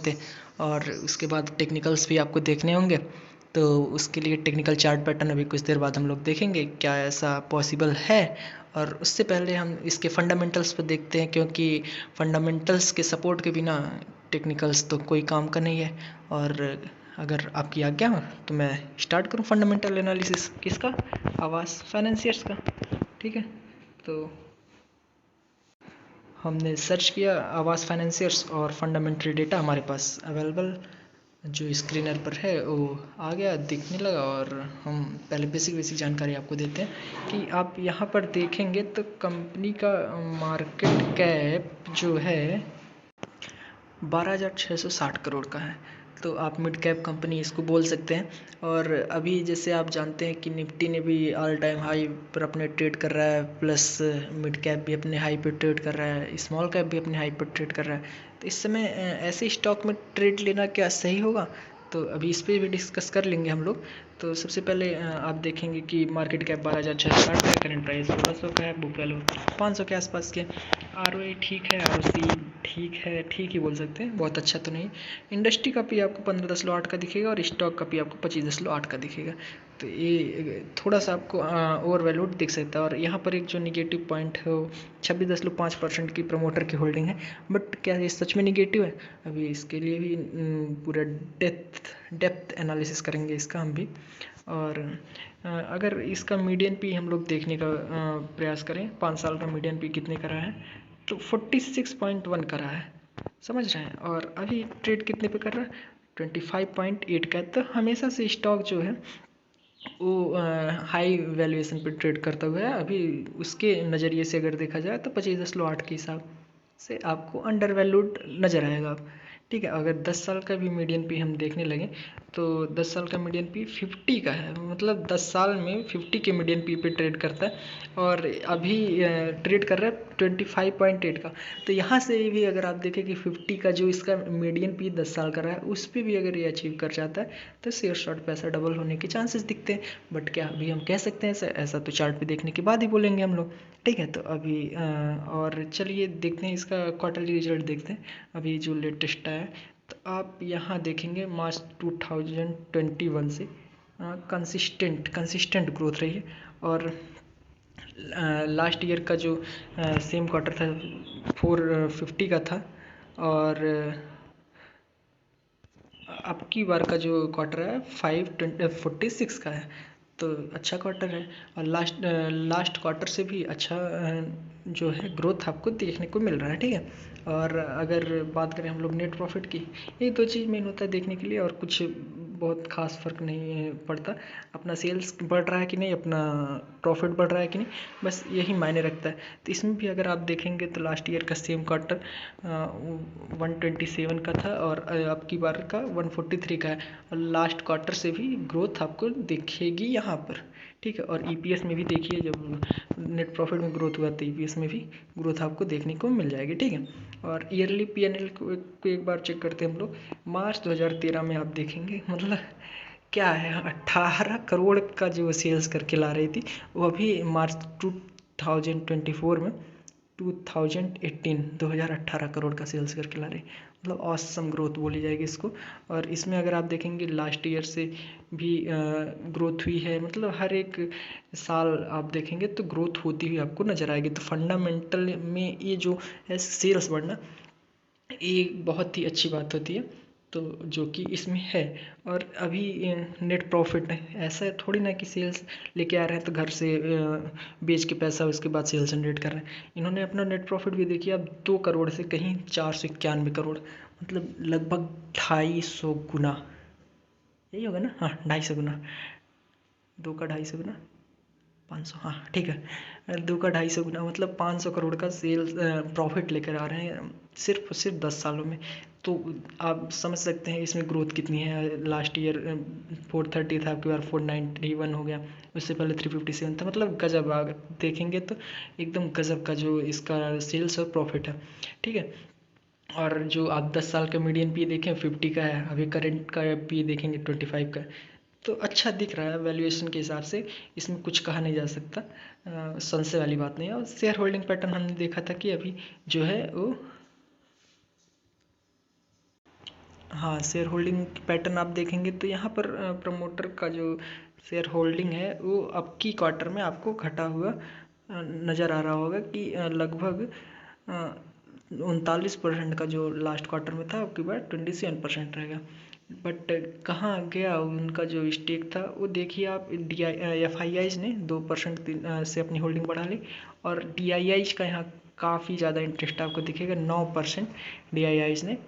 सकते, और उसके बाद टेक्निकल्स भी आपको देखने होंगे। तो उसके लिए टेक्निकल चार्ट पैटर्न अभी कुछ देर बाद हम लोग देखेंगे, क्या ऐसा पॉसिबल है। और उससे पहले हम इसके फंडामेंटल्स पर देखते हैं, क्योंकि फंडामेंटल्स के सपोर्ट के बिना टेक्निकल्स तो कोई काम का नहीं है। और अगर आपकी आज्ञा हो तो मैं स्टार्ट करूं फंडामेंटल एनालिसिस किसका, आवास फाइनेंसियर्स का। ठीक है, तो हमने सर्च किया आवास फाइनेंसियर्स और फंडामेंटल डेटा हमारे पास अवेलेबल जो स्क्रीनर पर है वो आ गया, दिखने लगा। और हम पहले बेसिक जानकारी आपको देते हैं कि आप यहाँ पर देखेंगे तो कंपनी का मार्केट कैप जो है 12,660 करोड़ का है। तो आप मिड कैप कंपनी इसको बोल सकते हैं। और अभी जैसे आप जानते हैं कि निफ्टी ने भी ऑल टाइम हाई पर अपने ट्रेड कर रहा है, प्लस मिड कैप भी अपने हाई पर ट्रेड कर रहा है, स्मॉल कैप भी अपने हाई पर ट्रेड कर रहा है। तो इस समय ऐसे स्टॉक में ट्रेड लेना क्या सही होगा, तो अभी इस पर भी डिस्कस कर लेंगे हम लोग। तो सबसे पहले आप देखेंगे कि मार्केट कैप 12,660 है, करंट प्राइस 1600 का है, बुक वैल्यू 500 के आसपास के। ROE ठीक है, ROC ठीक है, ठीक ही बोल सकते हैं, बहुत अच्छा तो नहीं। इंडस्ट्री का भी आपको 15.8 का दिखेगा और स्टॉक का भी आपको 25.8 का दिखेगा। तो ये थोड़ा सा आपको ओवर वैल्यूड दिख सकता है। और यहाँ पर एक जो निगेटिव पॉइंट है वो 26.5% की प्रमोटर की होल्डिंग है। बट क्या ये सच में निगेटिव है, अभी इसके लिए भी पूरा डेप्थ एनालिसिस करेंगे इसका हम भी। और अगर इसका मीडियन पी हम लोग देखने का प्रयास करें, 5 साल का मीडियन पी कितने का रहा है, तो 46.1 का रहा है, समझ रहे हैं। और अभी ट्रेड कितने पे कर रहा है, 25.8 का है। तो हमेशा से स्टॉक जो है वो हाई वैल्यूएशन पे ट्रेड करता हुआ है। अभी उसके नज़रिए से अगर देखा जाए तो 25.8 के हिसाब से आपको अंडर वैल्यूड नज़र आएगा। ठीक है, अगर 10 साल का भी मीडियन पी हम देखने लगे तो 10 साल का मीडियन पी 50 का है, मतलब 10 साल में 50 के मीडियन पी पे ट्रेड करता है। और अभी ट्रेड कर रहा है 25.8 का। तो यहाँ से भी अगर आप देखें कि 50 का जो इसका मीडियन पी 10 साल का रहा है, उस पर भी अगर ये अचीव कर जाता है तो शेयर शॉर्ट पैसा डबल होने के चांसेस दिखते हैं। बट क्या अभी हम कह सकते हैं ऐसा तो चार्ट पे देखने के बाद ही बोलेंगे हम लोग। ठीक है, तो अभी और चलिए देखते हैं इसका क्वार्टरली रिजल्ट देखते हैं अभी जो लेटेस्ट आया है। तो आप यहाँ देखेंगे मार्च 2021 से कंसिस्टेंट ग्रोथ रही है। और लास्ट ईयर का जो सेम क्वार्टर था 450 का था, और अब की बार का जो क्वार्टर है 546 का है। तो अच्छा क्वार्टर है। और लास्ट क्वार्टर से भी अच्छा जो है ग्रोथ आपको देखने को मिल रहा है। ठीक है, और अगर बात करें हम लोग नेट प्रॉफिट की, ये दो चीज़ मेन होता है देखने के लिए, और कुछ बहुत खास फ़र्क नहीं पड़ता। अपना सेल्स बढ़ रहा है कि नहीं, अपना प्रॉफिट बढ़ रहा है कि नहीं, बस यही मायने रखता है। तो इसमें भी अगर आप देखेंगे तो लास्ट ईयर का सेम क्वार्टर 127 का था, और अब की बार का 143 का है। और लास्ट क्वार्टर से भी ग्रोथ आपको दिखेगी यहाँ पर। ठीक है, और EPS में भी देखिए, जब नेट प्रॉफिट में ग्रोथ हुआ तो EPS में भी ग्रोथ आपको देखने को मिल जाएगी। ठीक है, और ईयरली PNL को एक बार चेक करते हैं हम लोग। मार्च 2013 में आप देखेंगे, मतलब क्या है, 18 करोड़ का जो सेल्स करके ला रही थी, वो अभी मार्च 2024 में 2018 करोड़ का सेल्स करके ला रही, मतलब ऑसम ग्रोथ बोली जाएगी इसको। और इसमें अगर आप देखेंगे लास्ट ईयर से भी ग्रोथ हुई है, मतलब हर एक साल आप देखेंगे तो ग्रोथ होती हुई आपको नज़र आएगी। तो फंडामेंटल में ये जो है सेल्स बढ़ना, ये बहुत ही अच्छी बात होती है, तो जो कि इसमें है। और अभी नेट प्रॉफिट ऐसा थोड़ी ना कि सेल्स लेके आ रहे हैं तो घर से बेच के पैसा उसके बाद सेल्स जनरेट कर रहे हैं। इन्होंने अपना नेट प्रॉफिट भी देखिए अब 2 करोड़ से कहीं 491 करोड़, मतलब लगभग 250 गुना, यही होगा ना, हाँ 250 गुना, 2 का 250 गुना 500, हाँ ठीक है, 2 का 250 गुना, मतलब 500 करोड़ का सेल्स प्रॉफिट लेकर आ रहे हैं सिर्फ 10 सालों में। तो आप समझ सकते हैं इसमें ग्रोथ कितनी है। लास्ट ईयर 430 था, आपकी बार 491 हो गया, उससे पहले 357 था, मतलब गजब। आप देखेंगे तो एकदम गजब का जो इसका सेल्स और प्रॉफिट है। ठीक है, और जो आप 10 साल का मीडियन पी देखें 50 का है, अभी करंट का पी देखेंगे 25 का है। तो अच्छा दिख रहा है वैल्यूएशन के हिसाब से, इसमें कुछ कहा नहीं जा सकता, संशय वाली बात नहीं है। और शेयर होल्डिंग पैटर्न हमने देखा था कि अभी जो है वो हाँ, शेयर होल्डिंग पैटर्न आप देखेंगे तो यहाँ पर प्रमोटर का जो शेयर होल्डिंग है वो अब की क्वार्टर में आपको घटा हुआ नज़र आ रहा होगा कि लगभग 39% का जो लास्ट क्वार्टर में था, अब की बार 27% रहेगा। बट कहाँ गया उनका जो स्टेक था वो देखिए आप, FIIs ने 2% से अपनी होल्डिंग बढ़ा ली, और DIIs का यहाँ काफ़ी ज़्यादा इंटरेस्ट आपको दिखेगा। 9% DIIs ने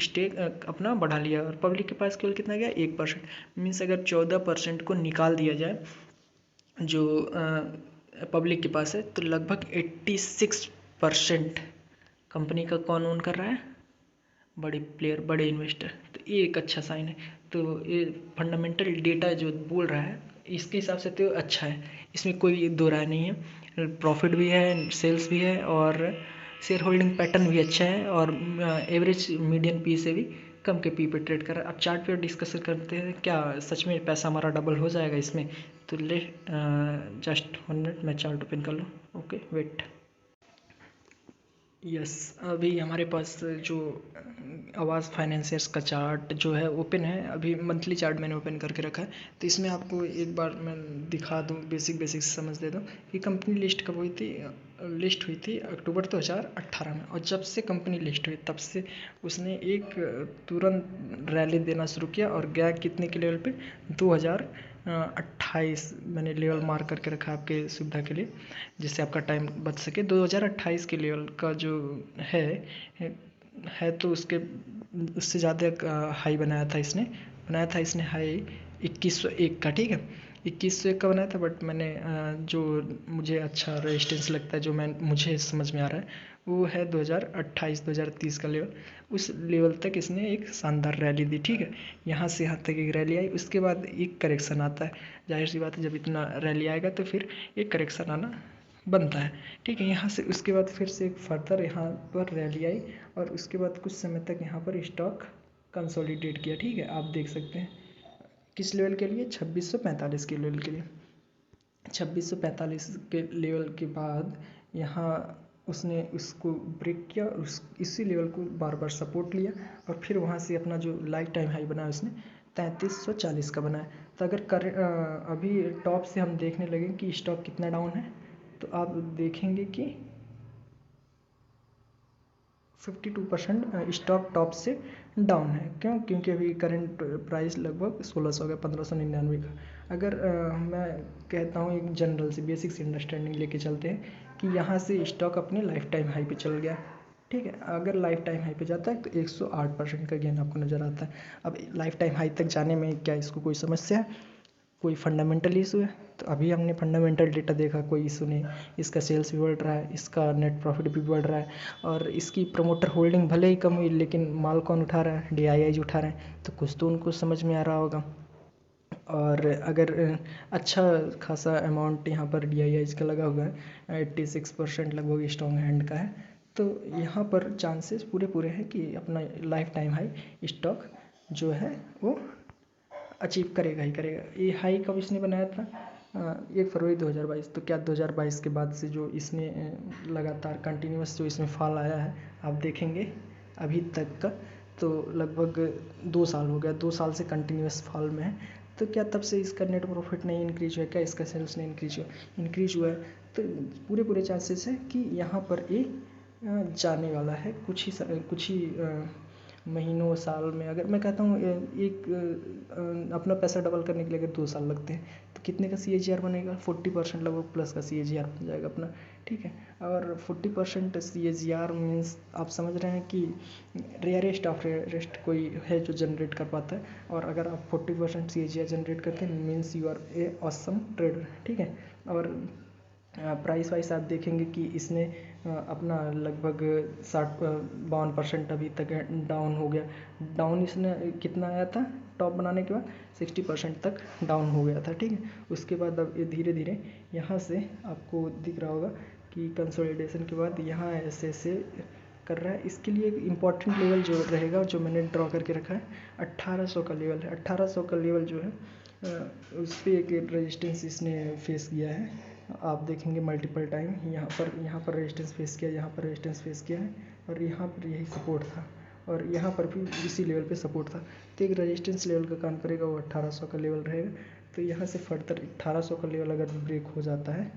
स्टेक अपना बढ़ा लिया, और पब्लिक के पास केवल कितना गया, 1%। मीन्स अगर 14% को निकाल दिया जाए जो पब्लिक के पास है, तो लगभग 86% कंपनी का कौन ओन कर रहा है, बड़े प्लेयर, बड़े इन्वेस्टर। तो ये एक अच्छा साइन है। तो ये फंडामेंटल डेटा जो बोल रहा है इसके हिसाब से तो अच्छा है, इसमें कोई दो राय नहीं है। प्रॉफिट भी है, सेल्स भी है, और शेयर होल्डिंग पैटर्न भी अच्छा है, और एवरेज मीडियन पी से भी कम के पी पे ट्रेड कर रहा है। अब चार्ट पे डिस्कस करते हैं, क्या सच में पैसा हमारा डबल हो जाएगा इसमें? तो ले जस्ट 1 मिनट, मैं चार्ट ओपन कर लूँ। Okay wait. यस, अभी हमारे पास जो आवाज़ फाइनेंसियर्स का चार्ट जो है ओपन है, अभी मंथली चार्ट मैंने ओपन करके रखा है। तो इसमें आपको एक बार मैं दिखा दूँ, बेसिक समझ दे दूँ कि कंपनी लिस्ट कब हुई थी। लिस्ट हुई थी अक्टूबर 2018 में, और जब से कंपनी लिस्ट हुई तब से उसने एक तुरंत रैली देना शुरू किया, और गया कितने के लेवल पे, 2028 मैंने लेवल मार्क करके रखा आपके सुविधा के लिए, जिससे आपका टाइम बच सके। 2028 के लेवल का जो है तो उससे ज़्यादा हाई बनाया था इसने हाई 2101 का, ठीक है, 2101 का बनाया था। बट मैंने जो मुझे अच्छा रेजिस्टेंस लगता है, जो मुझे समझ में आ रहा है, वो है 2028-2030 का लेवल। उस लेवल तक इसने एक शानदार रैली दी, ठीक है। यहाँ से यहाँ तक एक रैली आई, उसके बाद एक करेक्शन आता है। जाहिर सी बात है, जब इतना रैली आएगा तो फिर एक करेक्शन आना बनता है, ठीक है। यहाँ से उसके बाद फिर से एक फर्दर यहाँ पर रैली आई, और उसके बाद कुछ समय तक यहाँ पर स्टॉक कंसोलिडेट किया, ठीक है। आप देख सकते हैं किस लेवल के लिए, 2645 के लेवल के लिए। 2645 के लेवल के बाद यहाँ उसने उसको ब्रेक किया, और इसी लेवल को बार बार सपोर्ट लिया, और फिर वहाँ से अपना जो लाइफ टाइम हाई बनाया उसने 3340 का बनाया। तो अगर अभी टॉप से हम देखने लगे कि स्टॉक कितना डाउन है, तो आप देखेंगे कि 52% स्टॉक टॉप से डाउन है। क्यों? क्योंकि अभी करंट प्राइस लगभग 1600 का, 1599 का। अगर मैं कहता हूँ एक जनरल से बेसिक से अंडरस्टैंडिंग लेके चलते हैं कि यहाँ से स्टॉक अपने लाइफ टाइम हाई पे चल गया, ठीक है। अगर लाइफ टाइम हाई पे जाता है तो 108% का गेन आपको नज़र आता है। अब लाइफ टाइम हाई तक जाने में क्या इसको कोई समस्या है, कोई फंडामेंटल इशू है? तो अभी हमने फंडामेंटल डेटा देखा, कोई इशू नहीं। इसका सेल्स भी बढ़ रहा है, इसका नेट प्रॉफिट भी बढ़ रहा है, और इसकी प्रमोटर होल्डिंग भले ही कम हुई, लेकिन माल कौन उठा रहा है, DIIs उठा रहे हैं। तो कुछ तो उनको समझ में आ रहा होगा। और अगर अच्छा खासा अमाउंट यहाँ पर DIIs का लगा हुआ है, 86% लगभग स्ट्रॉन्ग हैंड का है, तो यहाँ पर चांसेस पूरे हैं कि अपना लाइफ टाइम हाई स्टॉक जो है वो अचीव करेगा ही करेगा। ये हाई कब इसने बनाया था, 1 फरवरी 2022। तो क्या 2022 के बाद से जो इसने लगातार कंटिन्यूस जो इसमें फॉल आया है, आप देखेंगे अभी तक का, तो लगभग 2 साल हो गया, 2 साल से कंटिन्यूस फॉल में है। तो क्या तब से इसका नेट प्रॉफिट नहीं इंक्रीज हुआ है, क्या इसका सेल्स नहीं इंक्रीज हुआ है? तो पूरे चांसेस है कि यहाँ पर ये जाने वाला है कुछ ही महीनों साल में। अगर मैं कहता हूँ एक अपना पैसा डबल करने के लिए अगर 2 साल लगते हैं, तो कितने का CAGR बनेगा, 40% लगभग प्लस का CAGR बन जाएगा अपना, ठीक है। और 40% CAGR मीन्स आप समझ रहे हैं कि रेयरेस्ट ऑफ रेयरेस्ट कोई है जो जनरेट कर पाता है। और अगर आप 40% CAGR जनरेट करते हैं means you are a awesome trader, ठीक है। और प्राइस वाइज आप देखेंगे कि इसने अपना लगभग 52% अभी तक डाउन हो गया। डाउन इसने कितना आया था टॉप बनाने के बाद, 60% तक डाउन हो गया था, ठीक है। उसके बाद अब ये धीरे धीरे यहाँ से आपको दिख रहा होगा कि कंसोलिडेशन के बाद यहाँ ऐसे कर रहा है। इसके लिए एक इम्पॉर्टेंट लेवल जो रहेगा, जो मैंने ड्रॉ करके रखा है, 1800 का लेवल है। 1800 का लेवल जो है उस पर एक रेजिस्टेंस इसने फेस किया है। आप देखेंगे मल्टीपल टाइम यहाँ पर रेजिस्टेंस फेस किया, यहाँ पर रेजिस्टेंस फेस किया है, और यहाँ पर यही सपोर्ट था। और यहाँ पर भी इसी लेवल पे सपोर्ट था। तो एक रेजिस्टेंस लेवल का काम करेगा, वो 1800 का लेवल रहेगा। तो यहाँ से फर्दर 1800 का लेवल अगर ब्रेक हो जाता है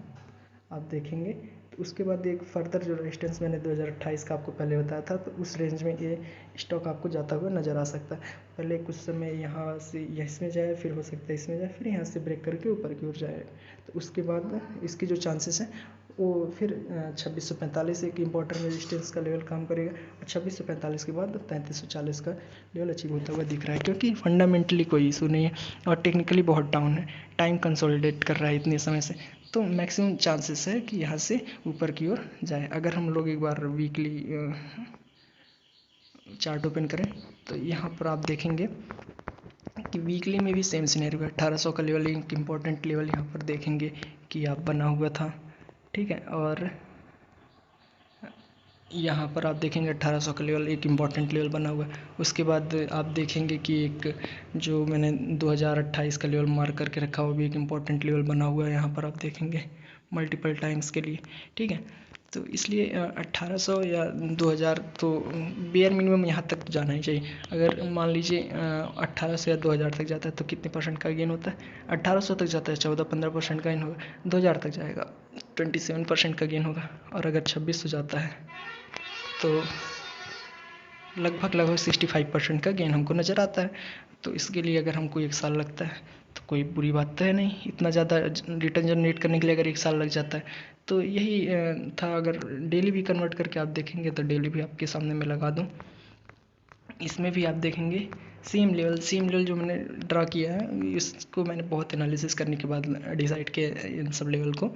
आप देखेंगे, तो उसके बाद एक फर्दर जो रेजिस्टेंस मैंने 2028 का आपको पहले बताया था, तो उस रेंज में ये स्टॉक आपको जाता हुआ नज़र आ सकता है। पहले कुछ समय यहाँ से इसमें जाए, फिर हो सकता है इसमें जाए, फिर यहाँ से ब्रेक करके ऊपर की ओर जाए। तो उसके बाद इसकी जो चांसेस हैं वो फिर 2645 एक इम्पॉर्टेंट रेजिस्टेंस का लेवल काम करेगा, और 2645 के बाद 3340 का लेवल अचीव होता हुआ दिख रहा है, क्योंकि फंडामेंटली कोई इशू नहीं है और टेक्निकली बहुत डाउन है, टाइम कंसोलिडेट कर रहा है इतने समय से। तो मैक्सिमम चांसेस है कि यहाँ से ऊपर की ओर जाए। अगर हम लोग एक बार वीकली चार्ट ओपन करें तो यहाँ पर आप देखेंगे कि वीकली में भी सेम सिनेरियो है। 1800 का लेवल एक इम्पॉर्टेंट लेवल यहाँ पर देखेंगे कि आप बना हुआ था, ठीक है। और यहाँ पर आप देखेंगे 1800 का लेवल एक इम्पॉर्टेंट लेवल बना हुआ है। उसके बाद आप देखेंगे कि एक जो मैंने 2028 का लेवल मार्क करके रखा हुआ भी एक इम्पॉर्टेंट लेवल बना हुआ है, यहाँ पर आप देखेंगे मल्टीपल टाइम्स के लिए, ठीक है। तो इसलिए 1800 या 2000 तो बेयर मिनिमम यहाँ तक जाना ही चाहिए। अगर मान लीजिए 1800 या 2000 तक जाता है तो कितने परसेंट का गेन होता है? 1800 तक जाता है 14-15% का गेन होगा, 2000 तक जाएगा 27% का गेन होगा, और अगर 2600 जाता है तो लगभग 65% का गेन हमको नज़र आता है। तो इसके लिए अगर हमको 1 साल लगता है तो कोई बुरी बात तो है नहीं। इतना ज़्यादा रिटर्न जनरेट करने के लिए अगर 1 साल लग जाता है तो यही था। अगर डेली भी कन्वर्ट करके आप देखेंगे तो डेली भी आपके सामने मैं लगा दूँ, इसमें भी आप देखेंगे सेम लेवल जो मैंने ड्रा किया है, इसको मैंने बहुत एनालिसिस करने के बाद डिसाइड किया इन सब लेवल को।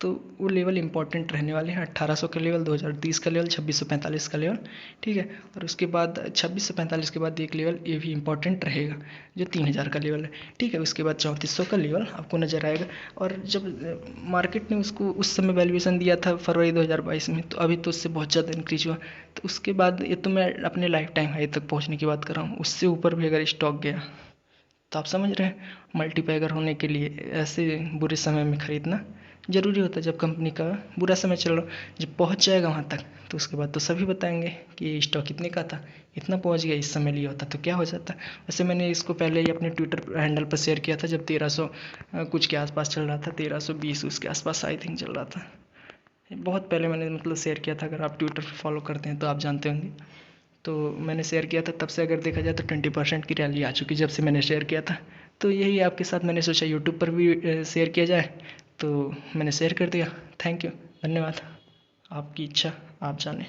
तो वो लेवल इंपॉर्टेंट रहने वाले हैं, 1800 का लेवल, 2030 का लेवल, 2645 का लेवल, ठीक है। और उसके बाद 2645 के बाद एक लेवल ये भी इंपॉर्टेंट रहेगा जो 3000 का लेवल है, ठीक है। उसके बाद 3400 का लेवल आपको नज़र आएगा। और जब मार्केट ने उसको उस समय वैल्यूएशन दिया था फरवरी 2022 में, तो अभी तो उससे बहुत ज़्यादा इंक्रीज हुआ। तो उसके बाद ये तो मैं अपने लाइफ टाइम हाई तक पहुँचने की बात कर रहा हूँ, उससे ऊपर भी अगर स्टॉक गया तो आप समझ रहे हैं मल्टीपैगर होने के लिए ऐसे बुरे समय में ख़रीदना ज़रूरी होता है। जब कंपनी का बुरा समय चल रहा, जब पहुंच जाएगा वहां तक तो उसके बाद तो सभी बताएंगे कि ये स्टॉक इतने का था, इतना पहुंच गया, इस समय लिया होता तो क्या हो जाता। वैसे मैंने इसको पहले ही अपने ट्विटर हैंडल पर शेयर किया था जब 1300 कुछ के आसपास चल रहा था, 1320 उसके आसपास आई थिंक चल रहा था। बहुत पहले मैंने मतलब शेयर किया था, अगर आप ट्विटर पर फॉलो करते हैं तो आप जानते होंगे। तो मैंने शेयर किया था, तब से अगर देखा जाए तो 20% की रैली आ चुकी जब से मैंने शेयर किया था। तो यही आपके साथ मैंने सोचा यूट्यूब पर भी शेयर किया जाए, तो मैंने शेयर कर दिया। थैंक यू, धन्यवाद। आपकी इच्छा आप जाने।